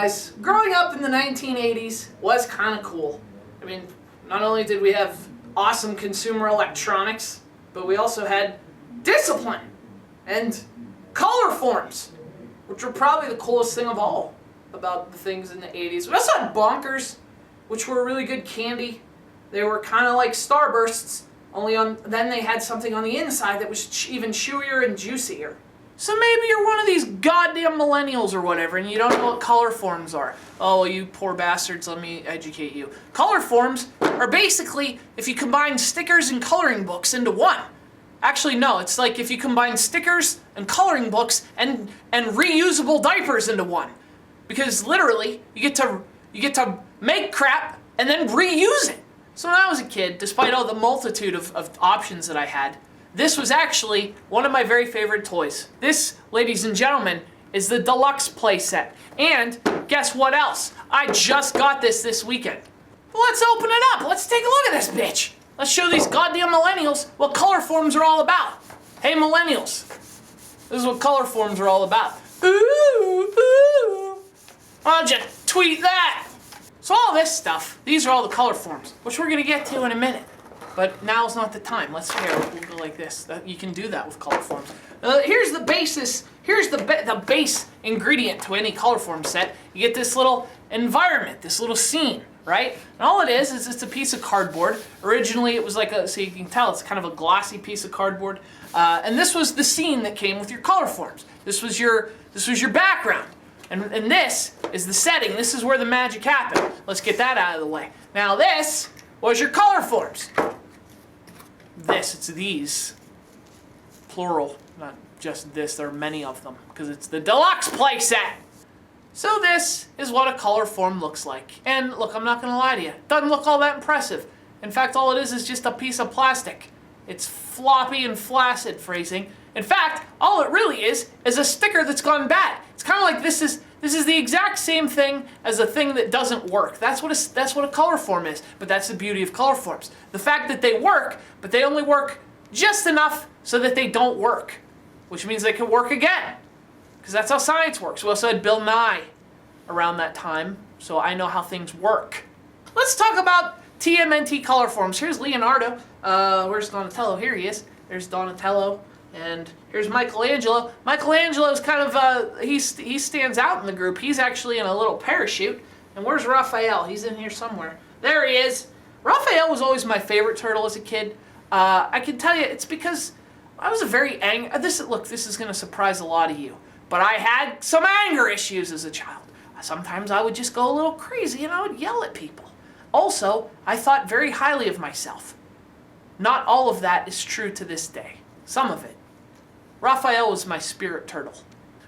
guys, growing up in the 1980s was kind of cool. I mean, not only did we have awesome consumer electronics, but we also had discipline and color forms, which were probably the coolest thing of all about the things in the 80s. We also had bonkers, which were really good candy. They were kind of like Starbursts, then they had something on the inside that was even chewier and juicier. So maybe you're one of these goddamn millennials or whatever, and you don't know what color forms are. Oh, you poor bastards, let me educate you. Color forms are basically if you combine stickers and coloring books into one. Actually, no, it's like if you combine stickers and coloring books and reusable diapers into one. Because literally, you get to make crap and then reuse it. So when I was a kid, despite all the multitude of options that I had, this was actually one of my very favorite toys. This, ladies and gentlemen, is the Deluxe Playset. And guess what else? I just got this weekend. Well, let's open it up. Let's take a look at this bitch. Let's show these goddamn millennials what color forms are all about. Hey, millennials. This is what color forms are all about. Ooh, ooh. Why don't you tweet that? So all this stuff, these are all the color forms, which we're gonna get to in a minute. But now's not the time. Let's we'll go like this. You can do that with color forms. Here's the basis. Here's the base ingredient to any color form set. You get this little environment, this little scene, right? And all it is it's a piece of cardboard. Originally, it was like so you can tell it's kind of a glossy piece of cardboard. And this was the scene that came with your color forms. This was your background. And this is the setting. This is where the magic happened. Let's get that out of the way. Now this was your color forms. It's these. Plural, not just this, there are many of them, because it's the Deluxe Playset. So this is what a color form looks like. And look, I'm not gonna lie to you, it doesn't look all that impressive. In fact, all it is just a piece of plastic. It's floppy and flaccid, phrasing. In fact, all it really is a sticker that's gone bad. It's kind of like this is the exact same thing as a thing that doesn't work. That's what a color form is. But that's the beauty of color forms. The fact that they work, but they only work just enough so that they don't work. Which means they can work again. Because that's how science works. We also had Bill Nye around that time, so I know how things work. Let's talk about TMNT color forms. Here's Leonardo. Where's Donatello? Here he is. There's Donatello. And here's Michelangelo. Michelangelo's kind of, he stands out in the group. He's actually in a little parachute. And where's Raphael? He's in here somewhere. There he is. Raphael was always my favorite turtle as a kid. I can tell you, it's because I was a very angry, look, this is going to surprise a lot of you. But I had some anger issues as a child. Sometimes I would just go a little crazy and I would yell at people. Also, I thought very highly of myself. Not all of that is true to this day. Some of it. Raphael was my spirit turtle.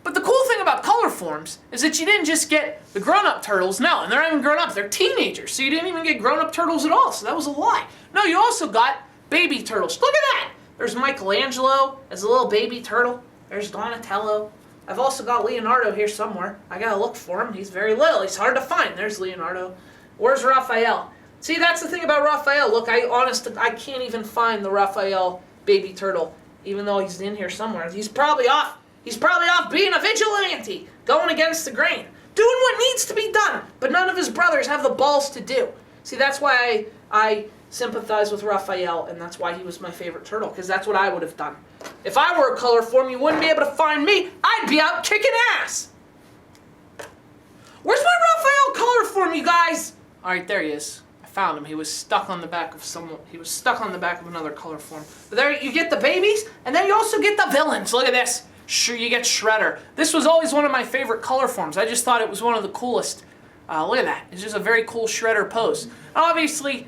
But the cool thing about color forms is that you didn't just get the grown-up turtles, no, and they're not even grown-up, they're teenagers, so you didn't even get grown-up turtles at all, so that was a lie. No, you also got baby turtles. Look at that! There's Michelangelo as a little baby turtle. There's Donatello. I've also got Leonardo here somewhere. I gotta look for him. He's very little. He's hard to find. There's Leonardo. Where's Raphael? See, that's the thing about Raphael. Look, I can't even find the Raphael baby turtle, even though he's in here somewhere. He's probably off. He's probably off being a vigilante, going against the grain, doing what needs to be done, but none of his brothers have the balls to do. See, that's why I sympathize with Raphael, and that's why he was my favorite turtle, because that's what I would have done. If I were a color form, you wouldn't be able to find me. I'd be out kicking ass. Where's my Raphael color form, you guys? All right, there he is. I found him. He was stuck on the back of another color form. But there you get the babies, and then you also get the villains. Look at this. Sure, you get Shredder. This was always one of my favorite color forms. I just thought it was one of the coolest. Look at that. It's just a very cool Shredder pose. Obviously,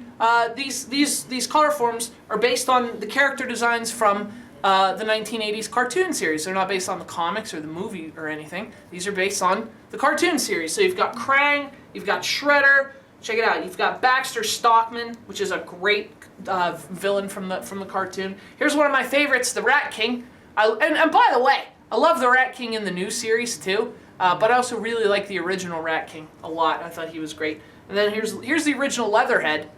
these color forms are based on the character designs from the 1980s cartoon series. They're not based on the comics or the movie or anything. These are based on the cartoon series. So you've got Krang, you've got Shredder. Check it out. You've got Baxter Stockman, which is a great villain from the cartoon. Here's one of my favorites, the Rat King. And by the way, I love the Rat King in the new series too. But I also really like the original Rat King a lot. I thought he was great. And then here's the original Leatherhead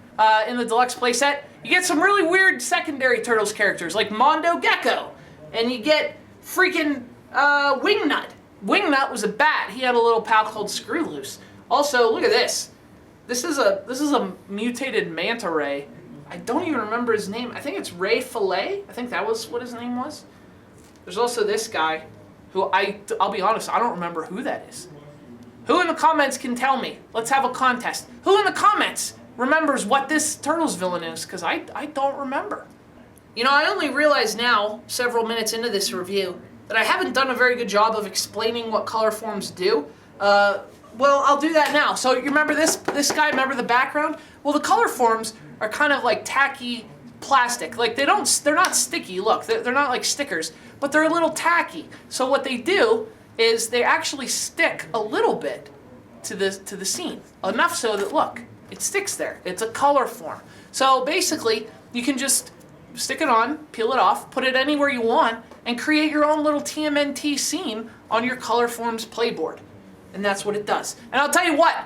in the Deluxe Playset. You get some really weird secondary Turtles characters like Mondo Gecko, and you get freaking Wingnut, Wingnut was a bat. He had a little pal called Screw Loose. Also, look at this. This is a mutated manta ray. I don't even remember his name. I think it's Ray Fillet. I think that was what his name was. There's also this guy, who I'll be honest, I don't remember who that is. Who in the comments can tell me? Let's have a contest. Who in the comments remembers what this Turtles villain is? Because I don't remember. You know, I only realize now, several minutes into this review, that I haven't done a very good job of explaining what color forms do. Well, I'll do that now. So you remember this guy? Remember the background? Well, the color forms are kind of like tacky plastic. Like they're not sticky. Look, they're not like stickers, but they're a little tacky. So what they do is they actually stick a little bit to the scene, enough so that look, it sticks there. It's a color form. So basically, you can just stick it on, peel it off, put it anywhere you want, and create your own little TMNT scene on your color forms playboard. And that's what it does. And I'll tell you what,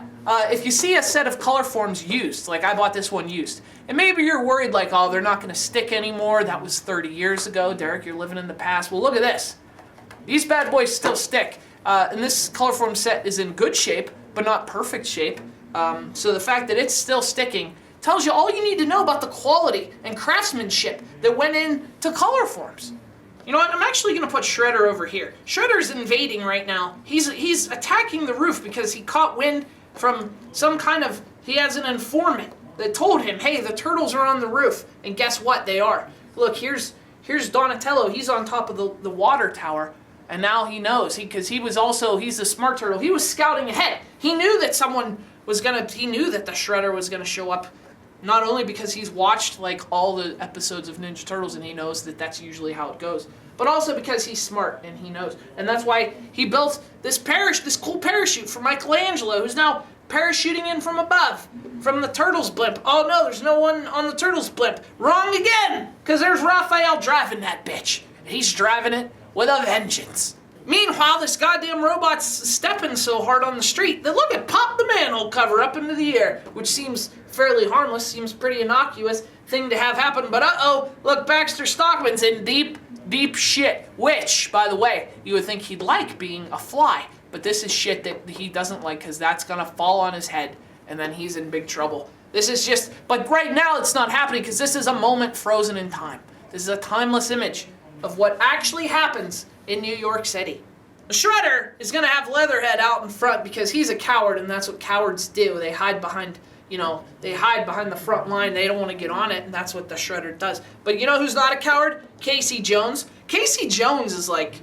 if you see a set of color forms used, like I bought this one used, and maybe you're worried like, oh, they're not gonna stick anymore, that was 30 years ago, Derek, you're living in the past. Well, look at this. These bad boys still stick. And this color form set is in good shape, but not perfect shape. So the fact that it's still sticking tells you all you need to know about the quality and craftsmanship that went into color forms. You know what? I'm actually going to put Shredder over here. Shredder's invading right now. He's attacking the roof because he caught wind from some kind of... He has an informant that told him, hey, the turtles are on the roof. And guess what? They are. Look, here's Donatello. He's on top of the water tower. And now he knows. Because he's a smart turtle. He was scouting ahead. He knew that he knew that the Shredder was going to show up. Not only because he's watched like all the episodes of Ninja Turtles and he knows that that's usually how it goes, but also because he's smart and he knows. And that's why he built this cool parachute for Michelangelo, who's now parachuting in from above, from the Turtles blimp. Oh no, there's no one on the Turtles blimp. Wrong again, because there's Raphael driving that bitch. He's driving it with a vengeance. Meanwhile, this goddamn robot's stepping so hard on the street that look, it popped the manhole cover up into the air, which seems fairly harmless, seems pretty innocuous thing to have happen, but uh-oh, look, Baxter Stockman's in deep, deep shit, which, by the way, you would think he'd like being a fly, but this is shit that he doesn't like because that's gonna fall on his head, and then he's in big trouble. This is just, but right now it's not happening because this is a moment frozen in time. This is a timeless image of what actually happens in New York City. Shredder is gonna have Leatherhead out in front because he's a coward and that's what cowards do. They hide behind, the front line. They don't want to get on it, and that's what the Shredder does. But you know who's not a coward? Casey Jones. Casey Jones is like,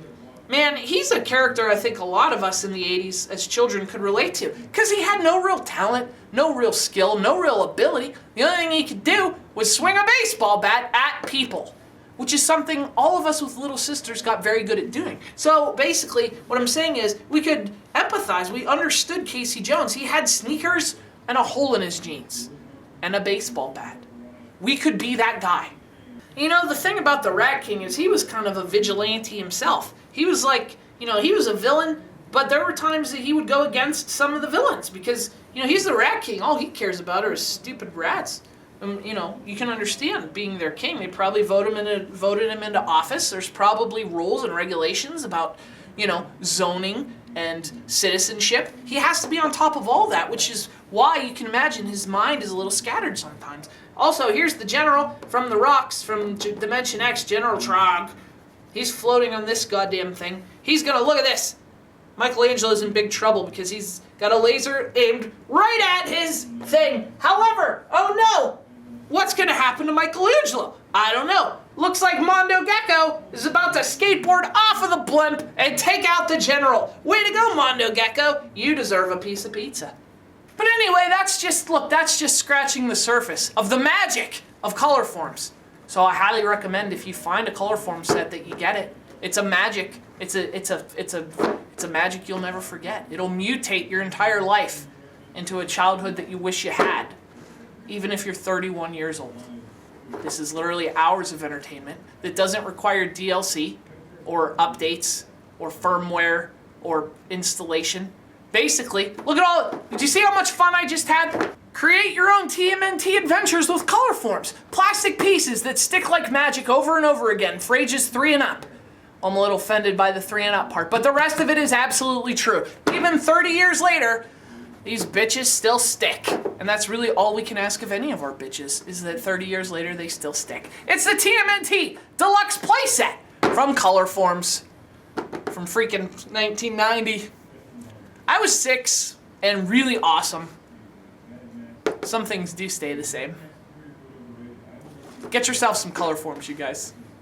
man, he's a character I think a lot of us in the 80s as children could relate to because he had no real talent, no real skill, no real ability. The only thing he could do was swing a baseball bat at people, which is something all of us with little sisters got very good at doing. So basically, what I'm saying is we could empathize. We understood Casey Jones. He had sneakers and a hole in his jeans and a baseball bat. We could be that guy. You know, the thing about the Rat King is he was kind of a vigilante himself. He was like, he was a villain, but there were times that he would go against some of the villains because, he's the Rat King. All he cares about are his stupid rats. You can understand being their king. They probably voted him into office. There's probably rules and regulations about, zoning and citizenship. He has to be on top of all that, which is why you can imagine his mind is a little scattered sometimes. Also, here's the General from the rocks from Dimension X, General Trog. He's floating on this goddamn thing. He's gonna, look at this. Michelangelo's in big trouble because he's got a laser aimed right at his thing. However, oh no! What's gonna happen to Michelangelo? I don't know. Looks like Mondo Gecko is about to skateboard off of the blimp and take out the General. Way to go, Mondo Gecko. You deserve a piece of pizza. But anyway, that's just scratching the surface of the magic of color forms. So I highly recommend if you find a color form set that you get it. It's a magic. It's a magic you'll never forget. It'll mutate your entire life into a childhood that you wish you had, even if you're 31 years old. This is literally hours of entertainment that doesn't require DLC or updates or firmware or installation. Basically, look at all, did you see how much fun I just had? Create your own TMNT adventures with color forms. Plastic pieces that stick like magic over and over again for ages 3 and up. I'm a little offended by the 3 and up part, but the rest of it is absolutely true. Even 30 years later, these bitches still stick. And that's really all we can ask of any of our bitches, is that 30 years later they still stick. It's the TMNT Deluxe Playset from Colorforms from freaking 1990. I was 6 and really awesome. Some things do stay the same. Get yourself some Colorforms, you guys.